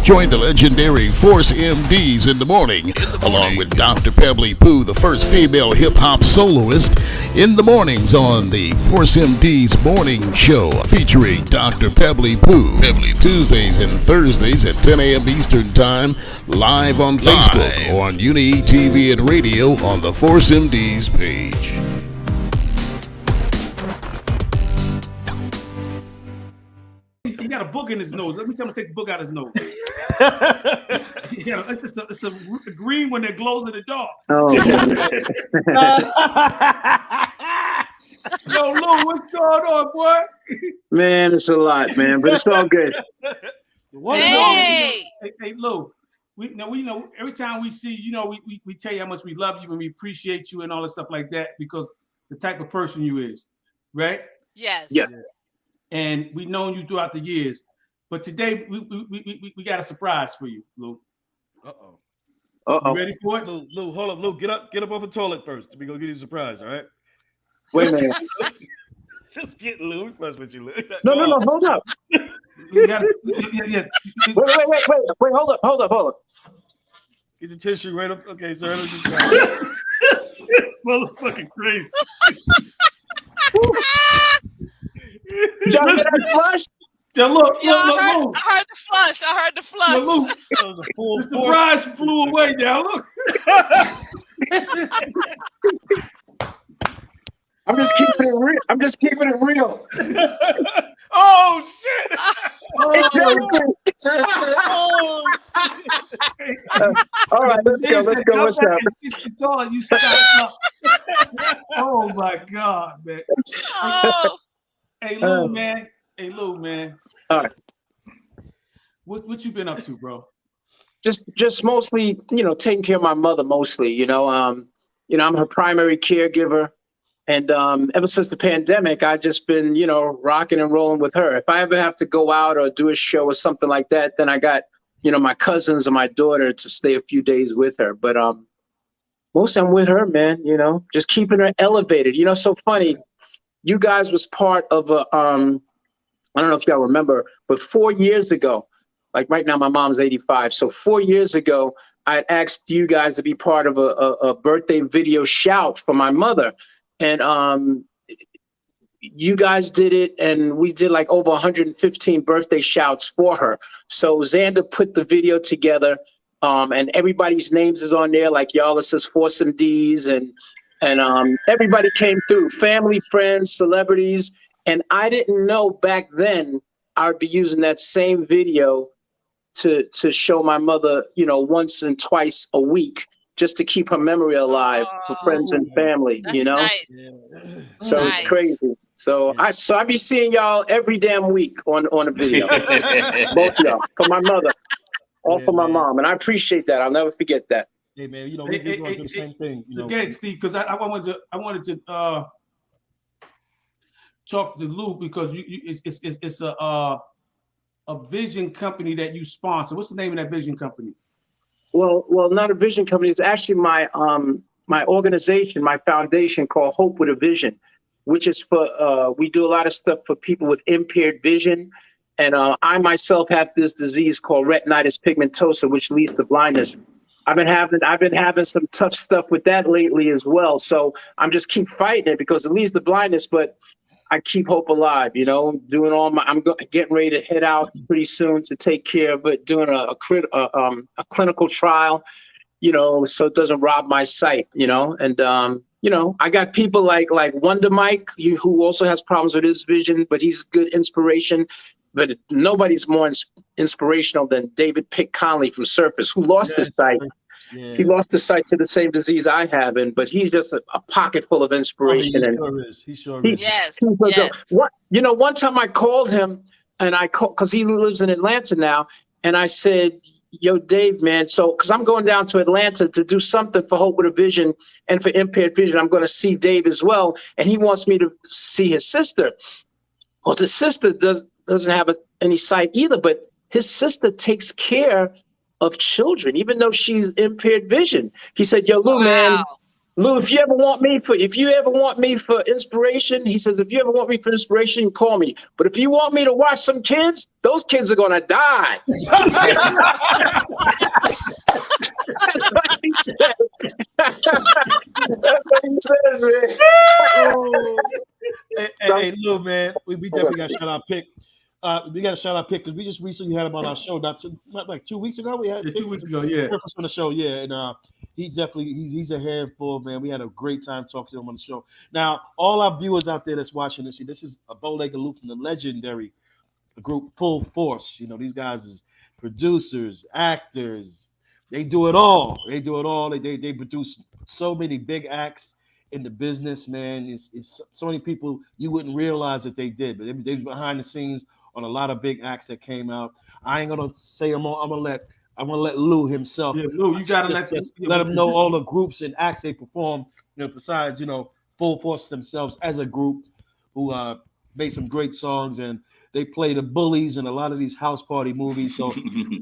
Join the legendary Force MDs in the morning, along with Dr. Pebbly Pooh, the first female hip-hop soloist, in the mornings on the Force MDs Morning Show, featuring Dr. Pebbly Pooh, Tuesdays and Thursdays at 10 a.m. Eastern Time, live on Facebook or on Uni TV and radio on the Force MDs page. He got a book in his nose. Let me tell him to take the book out of his nose. It's a green one that glows in the dark. Oh. Yo, Lou, what's going on, boy? Man, it's a lot, man, but it's all good. Hey, Lou. We know every time we see you, we tell you how much we love you and we appreciate you and all that stuff like that because the type of person you is, right? Yes. Yeah. And we've known you throughout the years, but today we got a surprise for you, Lou. Uh-oh. Uh-oh. You ready for it? Lou, hold up, Lou. Get up off the toilet first. We gonna give you a surprise, all right? Wait a minute. Just get Lou. Mess with you, Lou. No, hold up. Yeah. Wait, hold up. Get the tissue right up. Okay, sir. Motherfucking crazy. Did y'all get that flush? Yeah, look. I heard the flush. Look, the surprise flew away now. Look. I'm just keeping it real. Oh shit! All right, let's go. What's up? Oh my God, man. Oh. Hey Lou, man. All right. What you been up to, bro? Just mostly, taking care of my mother mostly, I'm her primary caregiver. And ever since the pandemic, I've just been, rocking and rolling with her. If I ever have to go out or do a show or something like that, then I got, my cousins and my daughter to stay a few days with her. But mostly I'm with her, man, just keeping her elevated. So funny. You guys was part of I don't know if y'all remember, but 4 years ago, like right now, my mom's 85. So 4 years ago, I had asked you guys to be part of a birthday video shout for my mother. And you guys did it, and we did like over 115 birthday shouts for her. So Xander put the video together, and everybody's names is on there, like y'all, it says Force MDs, and everybody came through, family, friends, celebrities. And I didn't know back then I would be using that same video to show my mother, once and twice a week, just to keep her memory alive for friends and family, Nice. So Nice. It's crazy. So I be seeing y'all every damn week on a video. Both of y'all, for my mother, all for my mom. And I appreciate that. I'll never forget that. Hey man, we're going to do the same thing. Okay, Steve, because I wanted to talk to Lou because it's a vision company that you sponsor. What's the name of that vision company? Well, not a vision company. It's actually my organization, my foundation called Hope with a Vision, which is for we do a lot of stuff for people with impaired vision. And I myself have this disease called retinitis pigmentosa, which leads to blindness. I've been having some tough stuff with that lately as well. So I'm just keep fighting it because it leads to blindness, but I keep hope alive, doing I'm getting ready to head out pretty soon to take care of it, doing a clinical trial, so it doesn't rob my sight, and, I got people like Wonder Mike, who also has problems with his vision, but he's good inspiration. But nobody's more inspirational than David Pick Conley from Surface, who lost his sight. Yeah. He lost his sight to the same disease I have, but he's just a pocket full of inspiration. He sure is. Yes. One time I called him, and because he lives in Atlanta now, and I said, yo, Dave, man, because I'm going down to Atlanta to do something for Hope with a Vision and for impaired vision. I'm going to see Dave as well, and he wants me to see his sister. Well, his sister doesn't have any sight either, but his sister takes care of children, even though she's impaired vision. He said, yo, Lou, man, Lou, if you ever want me for inspiration, he says, if you ever want me for inspiration, call me. But if you want me to watch some kids, those kids are gonna die. That's what he said. That's what he says, man. Hey, Lou, man, we definitely got to shout out Pick. We got to shout out Pick because we just recently had him on our show. Not like 2 weeks ago. We had 2 weeks ago, yeah. On the show, yeah, and he's definitely he's a handful, man. We had a great time talking to him on the show. Now, all our viewers out there that's watching this is a Bow-Legged Lou from the legendary group Full Force. You know, these guys is producers, actors. They do it all. They produce so many big acts in the business, man. It's so many people you wouldn't realize that they did, but they behind the scenes on a lot of big acts that came out. I ain't gonna say I'm gonna let Lou himself. Yeah, Lou, you gotta let him know all the groups and acts they perform. You know, besides Full Force themselves as a group who made some great songs, and they play the bullies in a lot of these house party movies. So,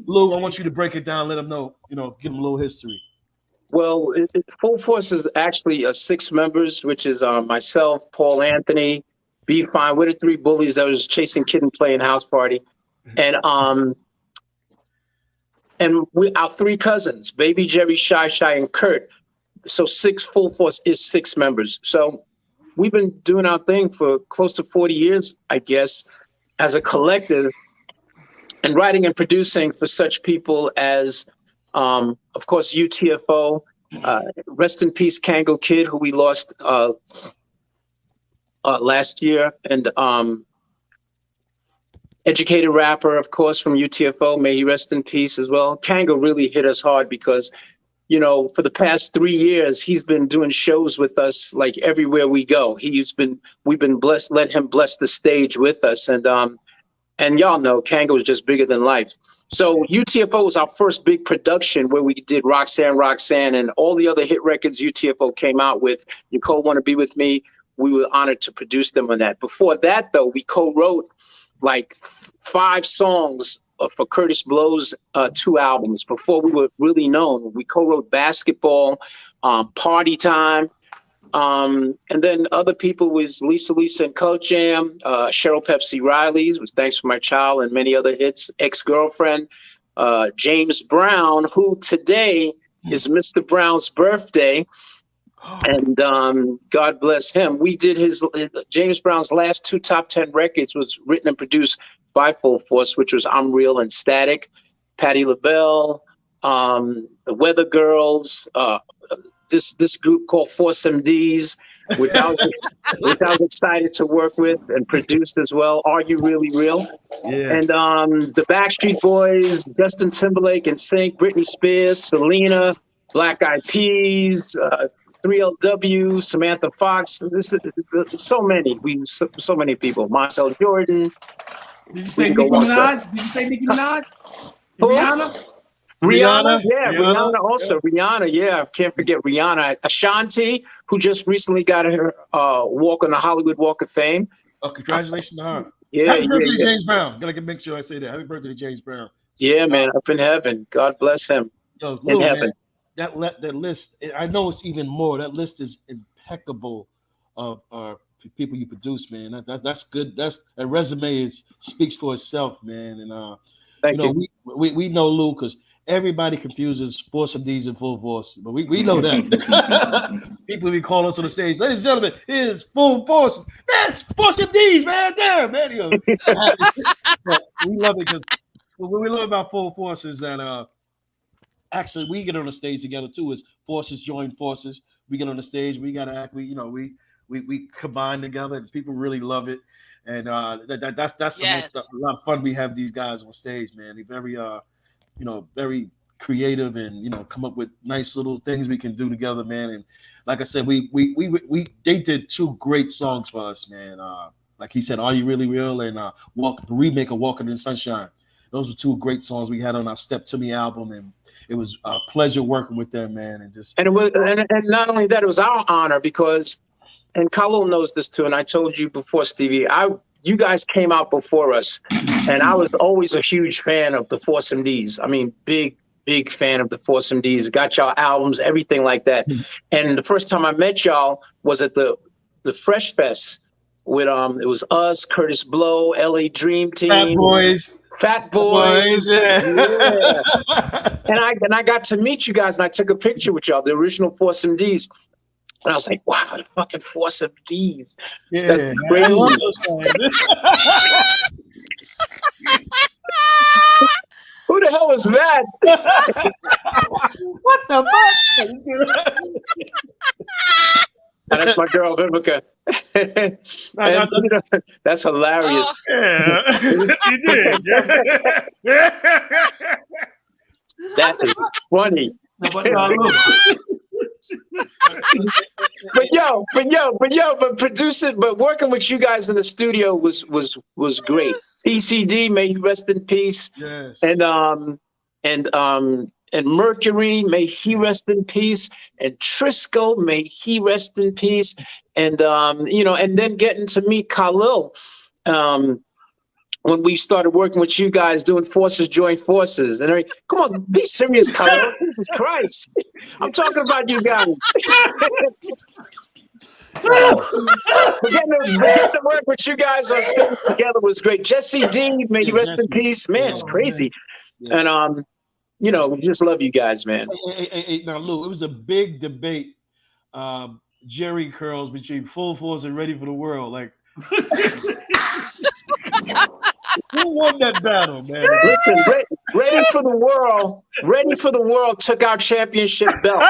Lou, I want you to break it down. Let them know. Give them a little history. Well, Full Force is actually 6 members, which is myself, Paul Anthony, B Fine. We're the 3 bullies that was chasing Kid and Play in House Party, and our 3 cousins, Baby, Jerry, Shy, and Kurt. So Full Force is 6 members. So we've been doing our thing for close to 40 years, I guess, as a collective, and writing and producing for such people as, of course, UTFO, rest in peace, Kango Kid, who we lost last year, and Educated Rapper, of course, from UTFO, may he rest in peace as well. Kango really hit us hard because, for the past 3 years, he's been doing shows with us like everywhere we go. We've been blessed, let him bless the stage with us, and y'all know Kango is just bigger than life. So UTFO was our first big production where we did Roxanne, and all the other hit records UTFO came out with. Nicole Wanna Be With Me. We were honored to produce them on that. Before that, though, we co-wrote like 5 songs for Curtis Blow's 2 albums. Before we were really known, we co-wrote Basketball, Party Time, and then other people was Lisa and Cult Jam, Cheryl Pepsi Riley's was Thanks for My Child, and many other hits. Ex-Girlfriend, James Brown, who today is Mr. Brown's birthday, and God bless him. We did James Brown's last 2 top 10 records was written and produced by Full Force, which was I'm Real and Static, Patti LaBelle, the Weather Girls, this group called Force MDs, which I was excited to work with and produce as well. Are You Really Real? Yeah. And the Backstreet Boys, Justin Timberlake and Sync, Britney Spears, Selena, Black Eyed Peas, 3LW, Samantha Fox. So many. So many people. Montel Jordan. Did you say Nicki Minaj? Did you say Nicki Minaj? Rihanna? Rihanna, yeah, Rihanna also. Rihanna, yeah, I can't forget Rihanna. Ashanti, who just recently got her walk on the Hollywood Walk of Fame. Oh, congratulations to her. Yeah, Happy birthday to James Brown. Gotta make sure I say that. Happy birthday to James Brown. Yeah, man, up in heaven. God bless him. Yo, in heaven. Man, that list, I know it's even more. That list is impeccable of people you produce, man. That's good. That resume speaks for itself, man. And Thank you. We know Lou because everybody confuses Force MDs and Full Force, but we know that. People be calling us on the stage, ladies and gentlemen, here's Full Force. That's Force MDs, man. Damn, man. We love it because what we love about Full Force is that actually we get on the stage together too. Is forces join forces. We get on the stage, we gotta act. We combine together, and people really love it. And that's Yes. a lot of fun we have these guys on stage, man. They're very very creative and come up with nice little things we can do together, man. And like I said, they did 2 great songs for us, man. Like he said, Are You Really Real? And the remake of Walking in Sunshine. Those were 2 great songs we had on our Step to Me album, and it was a pleasure working with them, man. And it was, and not only that, it was our honor because, and Khalil knows this too, and I told you before, Stevie, you guys came out before us, and I was always a huge fan of the Force MDs. I mean, big big fan of the Force MDs. Got y'all albums, everything like that. And the first time I met y'all was at the Fresh Fest with it was us, Curtis Blow, LA Dream Team, Fat Boys. Yeah. And I got to meet you guys, and I took a picture with y'all, the original Force MDs. And I was like, wow, the fucking Force MDs. Yeah, that's crazy. Who the hell is that? What the fuck? That's my girl, Vivica. That's hilarious. Yeah, you did. That is funny. But working with you guys in the studio was great. TCD, may he rest in peace. Yes. And Mercury, may he rest in peace. And Trisco, may he rest in peace. And and then getting to meet Khalil. When we started working with you guys doing Forces Join Forces. And come on, be serious, Khalil. Jesus Christ. I'm talking about you guys. Getting to work with you guys on stage together was great. Jesse D, may you rest in peace. Man, it's crazy. Yeah. And we just love you guys, man. Hey, now Lou, it was a big debate, Jerry curls between Full Force and Ready for the World. Like who won that battle, man? Listen, Ready for the World took our championship belt.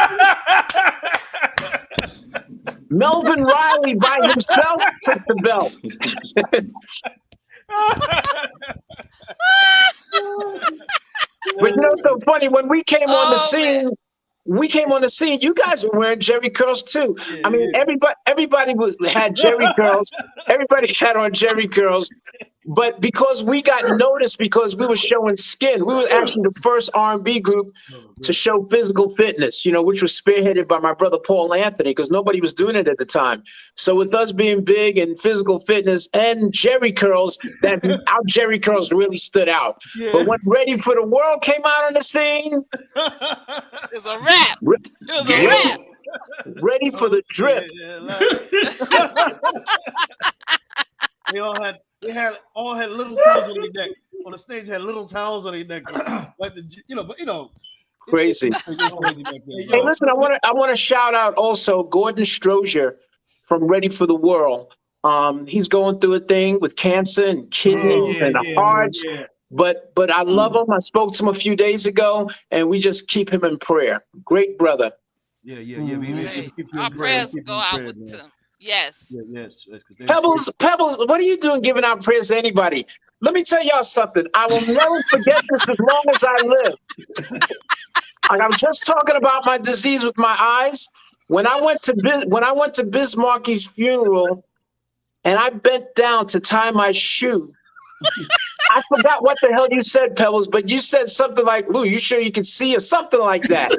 Melvin Riley by himself took the belt. But so funny, when we came on the scene, you guys were wearing Jerry curls too. I mean, everybody had Jerry curls. Everybody had on Jerry curls. But because we got noticed because we were showing skin, we were actually the first R&B group to show physical fitness, which was spearheaded by my brother Paul Anthony, because nobody was doing it at the time. So with us being big in physical fitness and Jerry curls, our Jerry curls really stood out. Yeah. But when Ready for the World came out on the scene, it's a wrap. It was a wrap. Ready for the drip. They all had little towels on their neck. On the stage, had little towels on their neck. Crazy. Hey, listen, I want to shout out also Gordon Strozier from Ready for the World. He's going through a thing with cancer and kidneys and hearts. Yeah. But I love him. I spoke to him a few days ago, and we just keep him in prayer. Great brother. Yeah. Our prayers go out with him. Yes. Yes. Pebbles, what are you doing giving out prayers to anybody? Let me tell y'all something. I will never forget this as long as I live. I was just talking about my disease with my eyes. When I went to Bismarcky's funeral and I bent down to tie my shoe, I forgot what the hell you said, Pebbles, but you said something like, Lou, you sure you can see or something like that.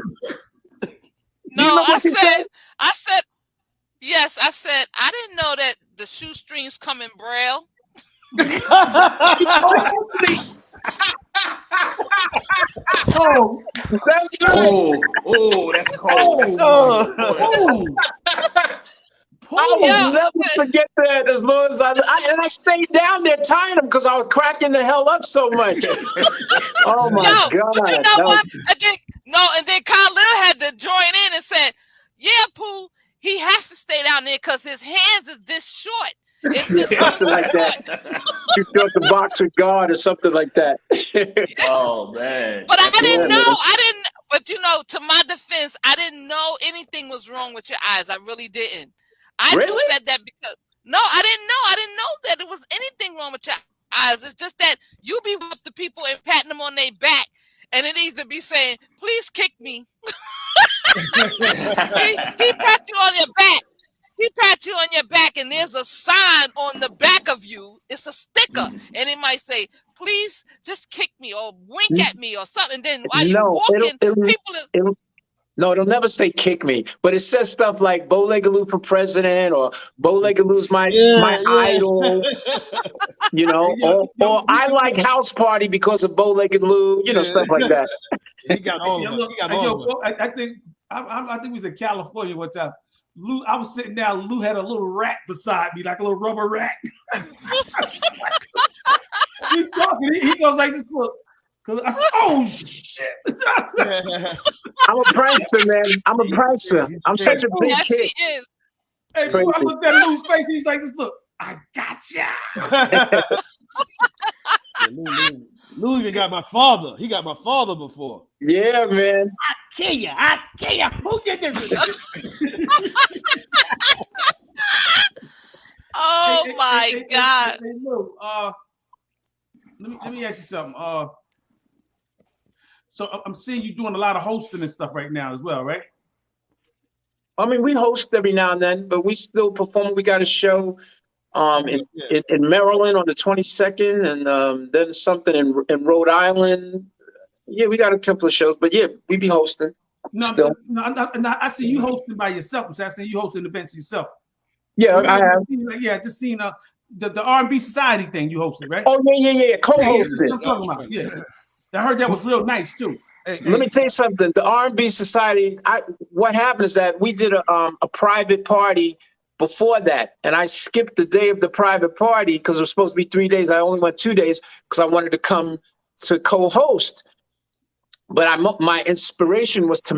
No, I said, yes, I said, I didn't know that the shoestrings come in Braille. Oh, that's right. Oh, that's cold. I will never forget that as long as I stayed down there tying them because I was cracking the hell up so much. Oh my God. But you know what? And then Khalil had to join in and said, yeah, Pooh, he has to stay down there because his hands is this short. It's something like that. You thought the box with God or something like that. Oh man. But I didn't know. But to my defense, I didn't know anything was wrong with your eyes. I really didn't. I just said that because I didn't know. I didn't know that there was anything wrong with your eyes. It's just that you be with the people and patting them on their back, and it needs to be saying, "Please kick me." he pat you on your back. He pat you on your back, and there's a sign on the back of you. It's a sticker, and it might say, "Please just kick me or wink at me or something." And then while you're walking, No, it'll never say kick me, but it says stuff like Bo Legaloo for president or Bo Legaloo's my idol, or I like House Party because of Bo Legaloo, stuff like that. He got all of us. He got all of us. I think we was in California one time. Lou, I was sitting down. Lou had a little rat beside me, like a little rubber rat. He's talking. He goes like this. Look, I said, "Oh shit!" I'm a prankster, man. I'm a prankster. I'm such a big Yes, kid. he is. Hey, bro, I looked at Lou's face. He was like, "This look, I gotcha." Lou even got my father. He got my father before. Yeah, man. I kill you. Who did this? Oh my God. Hey, Lou, let me ask you something. So I'm seeing you doing a lot of hosting and stuff right now as well, right? I mean, we host every now and then, but we still perform. We got a show in Maryland on the 22nd, and then something in Rhode Island. Yeah, we got a couple of shows, but yeah, we be hosting. No, I see you hosting by yourself. So I see you hosting events yourself. Yeah, I have. Yeah, just seen the R&B Society thing you hosted, right? Oh yeah, co-hosted. I'm talking about. Yeah, I heard that was real nice too. Let me tell you something. The R&B Society. What happened is that we did a private party before that, and I skipped the day of the private party because it was supposed to be 3 days. I only went 2 days because I wanted to come to co-host. But my inspiration was to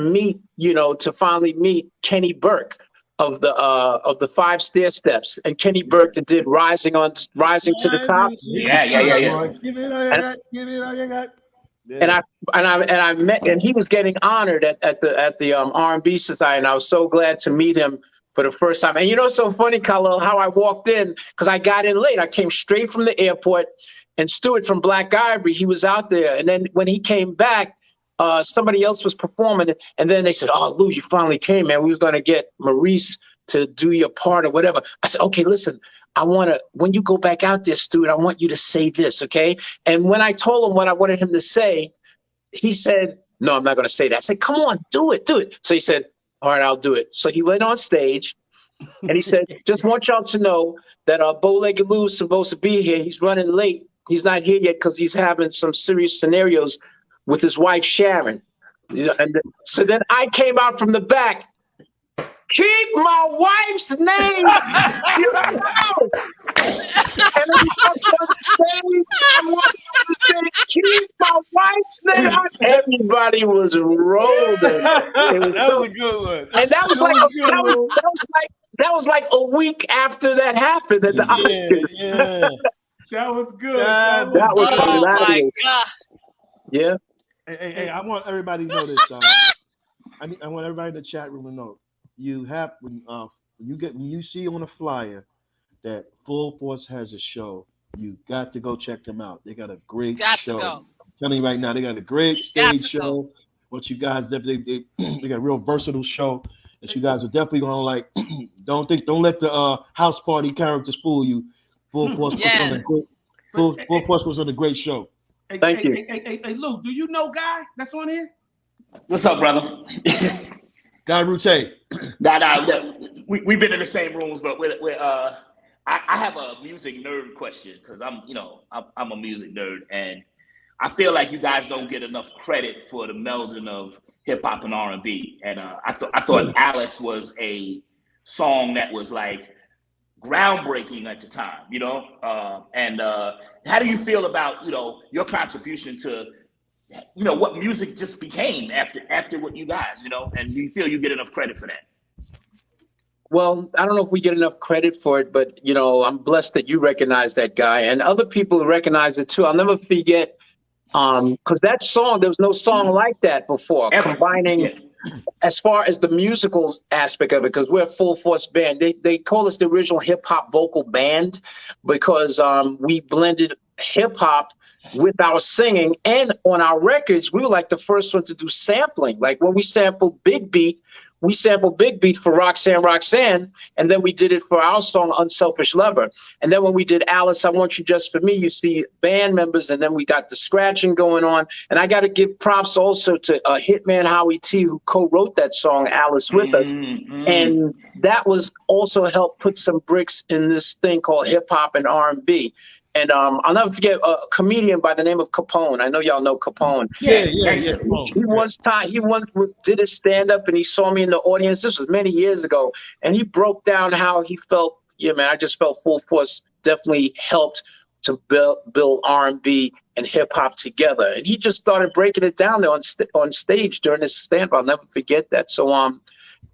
finally meet Kenny Burke of the 5 Stair Steps, and Kenny Burke that did Rising to the Top. Yeah. Give it all you got. Yeah. And I met, and he was getting honored at the R&B Society, and I was so glad to meet him for the first time. And it's so funny, Khalil, how I walked in, because I got in late. I came straight from the airport, and Stuart from Black Ivory, he was out there. And then when he came back, somebody else was performing, and then they said, "Oh, Lou, you finally came, man. We was gonna get Maurice to do your part or whatever." I said, "Okay, listen, when you go back out there, Stuart, I want you to say this, okay?" And when I told him what I wanted him to say, he said, "No, I'm not gonna say that." I said, "Come on, do it." So he said, "All right, I'll do it." So he went on stage, and he said, "Just want y'all to know that Bow-Legged Lou is supposed to be here. He's running late. He's not here yet because he's having some serious scenarios with his wife, Sharon." So then I came out from the back. "Keep my wife's name out." And then on stage, I wanted to say, "Keep my wife's name out." Everybody was rolling. That was a good one. And that was like a week after that happened at the Oscars. Yeah. That was good. That was hilarious. My God. Yeah. Hey, I want everybody to know this. I want everybody in the chat room to know. When you see on a flyer that Full Force has a show, you got to go check them out. They got a great show. I'm telling you right now, they got a great stage show. What you guys definitely they got a real versatile show that you guys are definitely gonna like. Don't let the house party characters fool you. Full Force was on a great show. Thank you. Hey, Lou, do you know Guy that's on here? What's up, brother? Guy Route. Nah. We've been in the same rooms, but I have a music nerd question because I'm a music nerd, and I feel like you guys don't get enough credit for the melding of hip hop and R&B. And I thought Alice was a song that was like groundbreaking at the time, and how do you feel about your contribution to what music just became after what you guys and do you feel you get enough credit for that? Well, I don't know if we get enough credit for it, but I'm blessed that you recognize that guy, and other people recognize it too. I'll never forget because that song, there was no song like that before. Ever. Combining as far as the musical aspect of it, because we're a Full Force band. They call us the original hip hop vocal band because we blended hip hop with our singing, and on our records, we were like the first one to do sampling. Like when we sampled Big Beat for Roxanne, and then we did it for our song Unselfish Lover. And then when we did Alice, I Want You Just For Me, you see band members, and then we got the scratching going on. And I got to give props also to Hitman Howie T, who co-wrote that song Alice with us. And that was also helped put some bricks in this thing called hip hop and R&B. And I'll never forget a comedian by the name of Capone. I know y'all know Capone. Yeah. He once did a stand up, and he saw me in the audience. This was many years ago, and he broke down how he felt. Yeah, man, I just felt Full Force definitely helped to build R&B and hip hop together, and he just started breaking it down there on stage during his stand up. I'll never forget that. So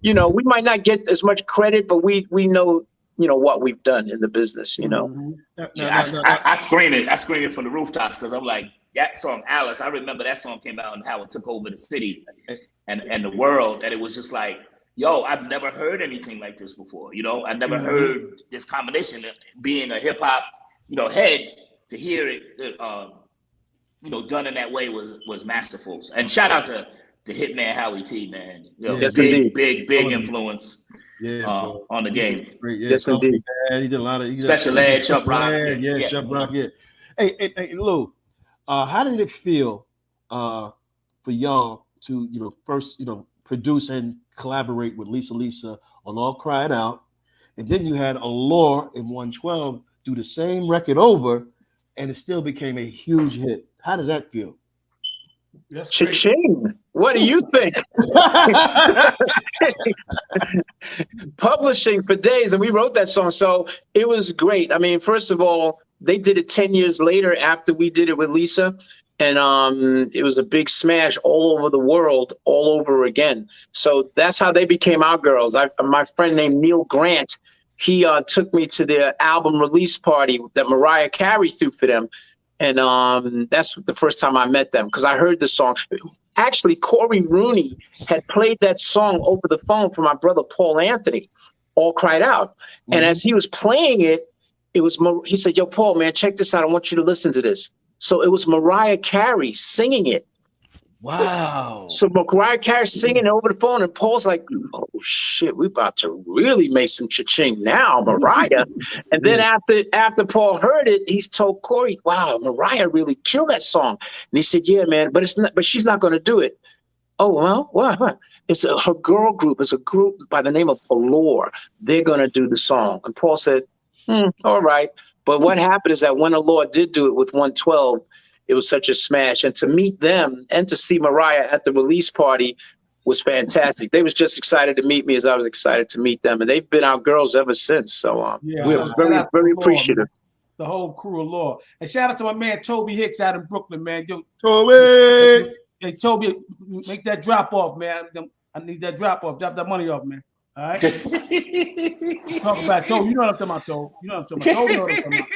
you know, we might not get as much credit, but we know, you know, what we've done in the business, you know. I scream it from the rooftops, because I'm like, that song Alice, I remember that song came out and how it took over the city and the world, and it was just like, yo, I've never heard anything like this before. You know, I never heard this combination. Being a hip hop, you know, head, to hear it you know, done in that way was masterful. And shout out to Hitman Howie T, man. You know, Yes, big influence on the game. Yes, indeed. He did a lot of Special Ed, Chuck Rock. Chuck Rock. Yeah. Hey, Lou, how did it feel for y'all to, you know, first, you know, produce and collaborate with Lisa on All Cried Out, and then you had Allure in 112 do the same record over, and it still became a huge hit. How did that feel? Cha-ching. What do you think? Publishing for days, and we wrote that song, so it was great. I mean, first of all, they did it 10 years later after we did it with Lisa, and it was a big smash all over the world, all over again. So that's how they became our girls. My friend named Neil Grant, he took me to their album release party that Mariah Carey threw for them. And that's the first time I met them, because I heard the song. Actually, Corey Rooney had played that song over the phone for my brother Paul Anthony, All Cried Out. And as he was playing it, he said, yo, Paul, man, check this out. I want you to listen to this. So it was Mariah Carey singing it. Wow. So Mariah Carey singing it over the phone, and Paul's like, oh, shit, we about to really make some cha-ching now, Mariah. And then after Paul heard it, he's told Corey, wow, Mariah really killed that song. And he said, yeah, man, but she's not going to do it. Oh, well, what? It's her girl group. It's a group by the name of Allure. They're going to do the song. And Paul said, all right. But what happened is that when Allure did do it with 112, it was such a smash. And to meet them and to see Mariah at the release party was fantastic. They was just excited to meet me as I was excited to meet them. And they've been our girls ever since. So we're very, very appreciative. The whole crew of Law. And shout out to my man, Toby Hicks out in Brooklyn, man. Yo, Toby! Hey, Toby, make that drop off, man. I need that drop off. Drop that money off, man. All right? Talk about Toby. You know what I'm talking about, Toby. You know what I'm talking about. Toby, you know what I'm talking about.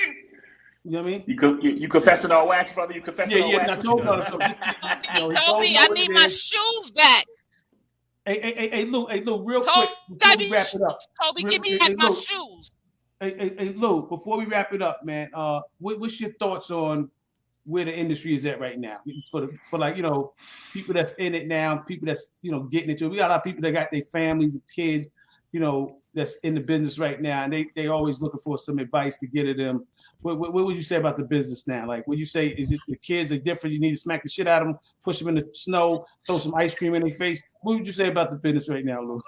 You know what I mean? You confessing on wax, brother? You confessing on wax? Toby, I need my shoes back. Hey, Lou, real quick before we wrap it up. Toby, give me back my shoes. Hey, Lou, before we wrap it up, man, what's your thoughts on where the industry is at right now? For like, you know, people that's in it now, people that's, you know, getting into it. We got a lot of people that got their families and kids, you know, that's in the business right now, and they always looking for some advice to get at them. What would you say about the business now? Like, would you say, is it the kids are different? You need to smack the shit out of them, push them in the snow, throw some ice cream in their face. What would you say about the business right now, Lou?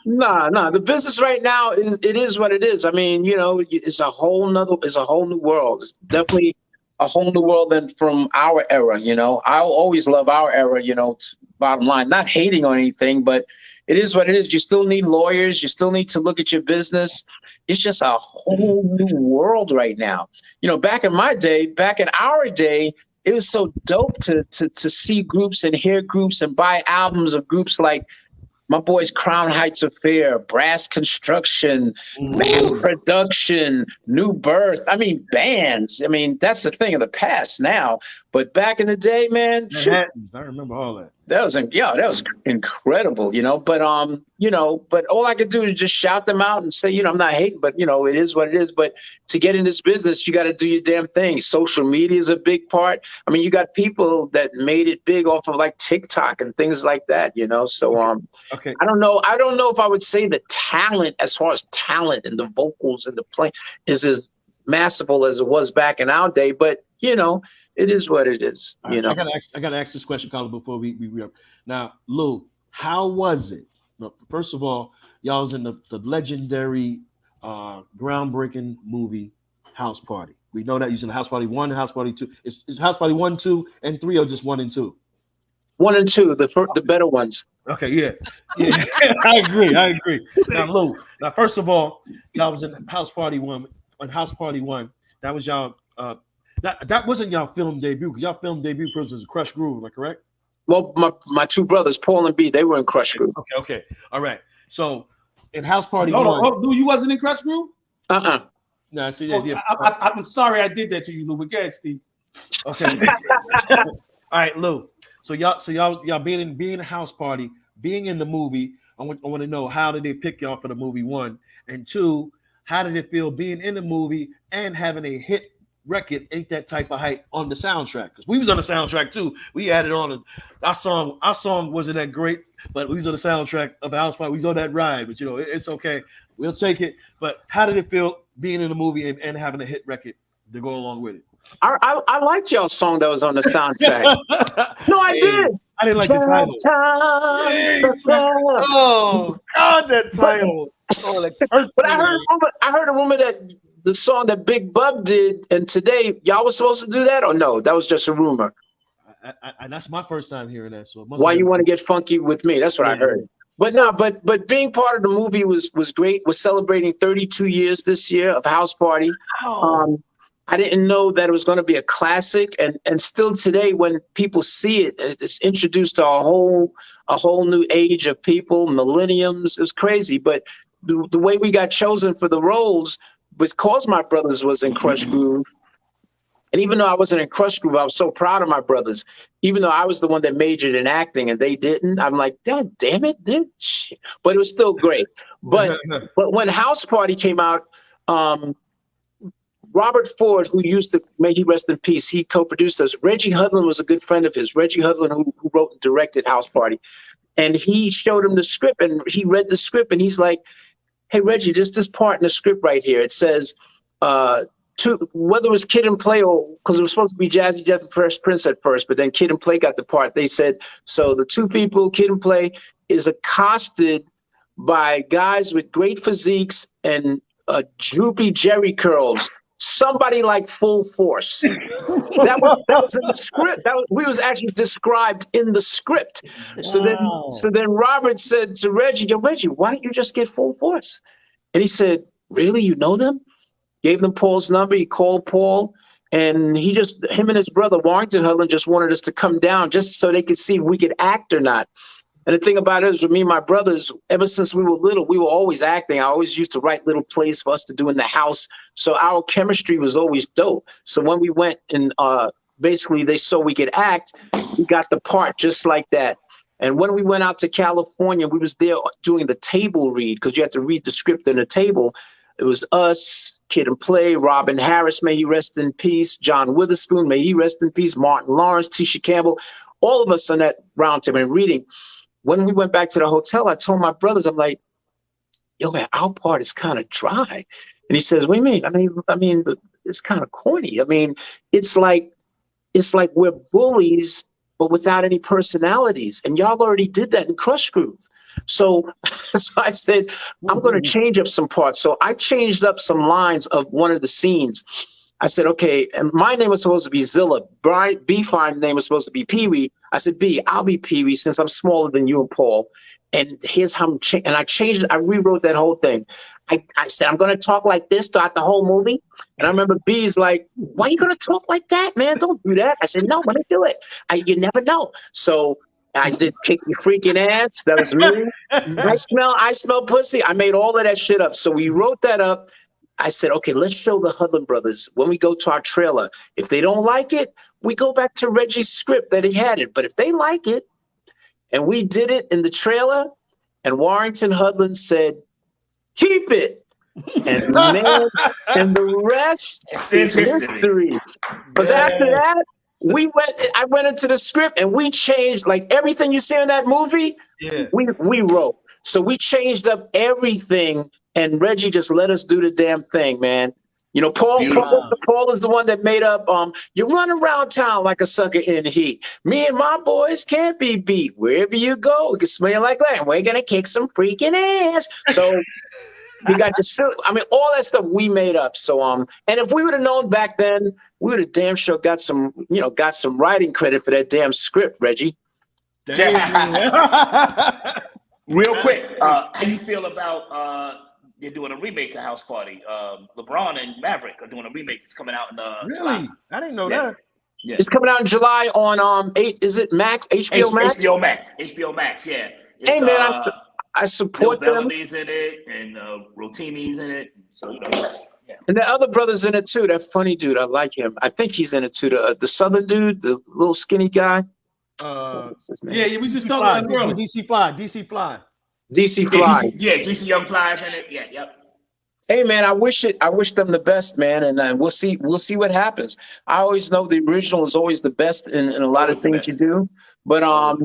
Nah. The business right now is what it is. I mean, you know, it's a whole new world. It's definitely a whole new world than from our era. You know, I'll always love our era. You know, bottom line, not hating on anything, but it is what it is. You still need lawyers. You still need to look at your business. It's just a whole new world right now. You know, back in our day, it was so dope to see groups and hear groups and buy albums of groups like my boys Crown Heights Affair, Brass Construction, Mass Production, New Birth. I mean, bands. I mean, that's the thing of the past now. But back in the day, man, I remember all that. That was incredible, you know. But but all I could do is just shout them out and say, you know, I'm not hating, but you know, it is what it is. But to get in this business, you got to do your damn thing. Social media is a big part. I mean, you got people that made it big off of like TikTok and things like that, you know. So okay. I don't know if I would say the talent, as far as talent and the vocals and the play, is as masterful as it was back in our day, but you know, it is what it is. You know, I gotta ask this question, Colin, before we wrap. Now, Lou, how was it? First of all, y'all was in the legendary, groundbreaking movie House Party. We know that using the House Party 1, House Party 2. Is House Party 1, 2, and 3 or just 1 and 2? 1 and 2, the better ones. Okay, yeah. I agree. Now, Lou. Now, first of all, y'all was in House Party 1. On House Party 1, that was y'all. That wasn't y'all film debut. Because y'all film debut was Crush Groove. Am I correct? Well, my two brothers, Paul and B, they were in Crush Groove. Okay. All right. So, in House Party Hold 1, on. Lou, you wasn't in Crush Groove? No, see, I'm sorry I did that to you, Lou. But go ahead, Steve. Okay. All right, Lou. So y'all being in House Party, being in the movie. I want to know, how did they pick y'all for the movie, 1, and 2? How did it feel being in the movie and having a hit record, Ain't That Type of Hype, on the soundtrack? Because we was on the soundtrack too. We added on our song wasn't that great, but we was on the soundtrack of House Party. We was on that ride, but it's okay. We'll take it. But how did it feel being in the movie and having a hit record to go along with it? I liked y'all's song that was on the soundtrack. No, I did. I didn't like the title. Oh God, that title. But I heard a rumor that the song that Big Bub did, and today y'all was supposed to do that, or no? That was just a rumor. That's my first time hearing that. So why you want to get funky with me? That's what I heard. But no, but being part of the movie was great. We're celebrating 32 years this year of House Party. I didn't know that it was going to be a classic, and still today, when people see it, it's introduced to a whole new age of people, millenniums. It's crazy, but the way we got chosen for the roles was because my brothers was in Crush Groove. And even though I wasn't in Crush Groove, I was so proud of my brothers. Even though I was the one that majored in acting and they didn't, I'm like, God damn it, but it was still great. But when House Party came out, Robert Ford, who used to, may he rest in peace, he co-produced us. Reggie Hudlin was a good friend of his. Reggie Hudlin, who wrote and directed House Party. And he showed him the script, and he read the script, and he's like, hey, Reggie, just this part in the script right here. It says, whether it was Kid and Play, or because it was supposed to be Jazzy Jeff and Fresh Prince at first, but then Kid and Play got the part. They said, so the two people, Kid and Play, is accosted by guys with great physiques and droopy Jerry curls. Somebody like Full Force. That was in the script. We was actually described in the script. Wow. So then Robert said to Reggie, yo, Reggie, why don't you just get Full Force? And he said, really, you know them? Gave them Paul's number. He called Paul, and him and his brother Warrington Hudlin just wanted us to come down just so they could see if we could act or not. And the thing about it is, with me and my brothers, ever since we were little, we were always acting. I always used to write little plays for us to do in the house. So our chemistry was always dope. So when we went and basically they saw we could act, we got the part just like that. And when we went out to California, we was there doing the table read, because you had to read the script in the table. It was us, Kid and Play, Robin Harris, may he rest in peace, John Witherspoon, may he rest in peace, Martin Lawrence, Tisha Campbell, all of us on that round table and reading. When we went back to the hotel, I told my brothers, I'm like, yo, man, our part is kind of dry. And he says, what do you mean? I mean, it's kind of corny. I mean, it's like we're bullies, but without any personalities. And y'all already did that in Crush Groove. So I said, I'm going to change up some parts. So I changed up some lines of one of the scenes. I said, okay, and my name was supposed to be Zilla. B-Fine's name was supposed to be Pee-wee. I said, B, I'll be Pee-wee since I'm smaller than you and Paul. And here's how and I changed it. I rewrote that whole thing. I said, I'm going to talk like this throughout the whole movie. And I remember B's like, why are you going to talk like that, man? Don't do that. I said, no, I'm going to do it. You never know. So I did Kick Your Freaking Ass. That was me. I smell pussy. I made all of that shit up. So we wrote that up. I said, okay, let's show the Hudlin brothers when we go to our trailer. If they don't like it, we go back to Reggie's script that he had it. But if they like it, and we did it in the trailer, and Warrington Hudlin said, keep it. And man, and the rest is history. Because after that, I went into the script and we changed, like everything you see in that movie, we wrote. So we changed up everything. And Reggie just let us do the damn thing, man. You know, Paul is the one that made up, you run around town like a sucker in heat. Me and my boys can't be beat. Wherever you go, it can smell like that. And we're going to kick some freaking ass. So We got I mean, all that stuff we made up. So and if we would have known back then, we would have damn sure got some writing credit for that damn script, Reggie. Real quick, how you feel about they're doing a remake of House Party? LeBron and Maverick are doing a remake. It's coming out in July. Really? I didn't know that. Yeah. It's coming out in July on is it Max? HBO Max? HBO Max, yeah. It's, hey man, I support Bill them. Bellamy's in it and Rotimi's in it. So yeah. And the other brother's in it too. That funny dude, I like him. I think he's in it too. The Southern dude, the little skinny guy. What's his name? Yeah, we just talking about DC Fly. DC Fly. GC Young Fly's in it. Yeah, yep. Hey man, I wish them the best, man, and we'll see what happens. I always know the original is always the best in a lot of things you do, but I'm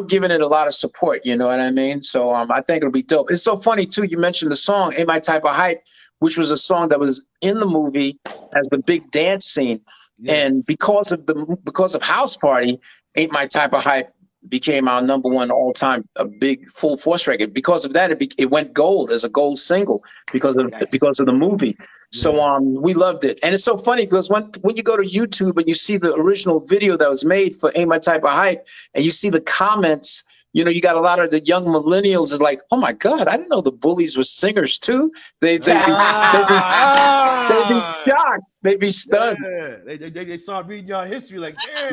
giving it a lot of support. You know what I mean? So I think it'll be dope. It's so funny too. You mentioned the song "Ain't My Type of Hype," which was a song that was in the movie as the big dance scene, and because of House Party, "Ain't My Type of Hype" became our #1 all-time a big full force record. Because of that, it went gold as a gold single because of the movie. So we loved it, and it's so funny because when you go to YouTube and you see the original video that was made for "Ain't My Type of Hype," and you see the comments, you got a lot of the young millennials is like, "Oh my God, I didn't know the Bullies were singers too." They'd be shocked. They'd be stunned. Yeah. They start reading your history like, yeah,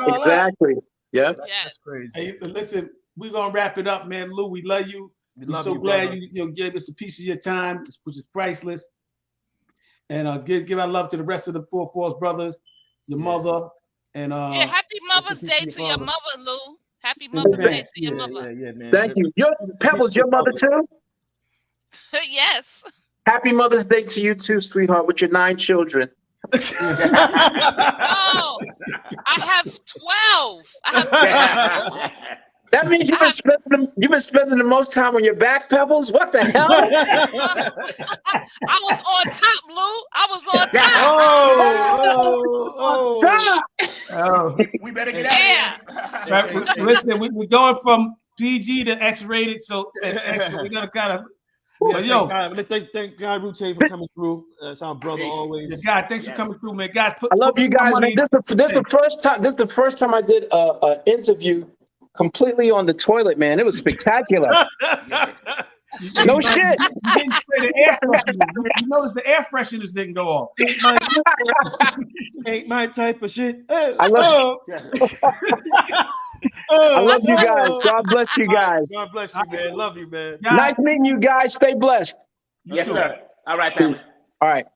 exactly. Yeah, that's crazy. Hey, listen, we're gonna wrap it up, man. Lou, we love you. We're so glad you gave us a piece of your time, which is priceless. And give our love to the rest of the 4 Force brothers, your mother, and happy Mother's Day to your mother, Lou. Happy Mother's Day to your mother. Yeah, man. Thank you. Pebbles, your mother too? Yes. Happy Mother's Day to you too, sweetheart, with your 9 children. No, I have 12. That means you've been spending the most time on your back, Pebbles. What the hell? I was on top, Lou. I was on top. We better get out of here. Listen, we're going from PG to X-rated, so we're gonna kind of. Thank God, Rute, for coming through. That's our brother always. God, thanks for coming through, man. Guys, I love you guys. Man. This is the first time I did an interview completely on the toilet, man. It was spectacular. No shit. You didn't spray the air fresheners. You notice the air fresheners didn't go off. Ain't my type of shit. I love you guys. God bless you guys. God bless you, man. Love you, man. Nice meeting you guys. Stay blessed. Yes, sir. All right, thanks. All right.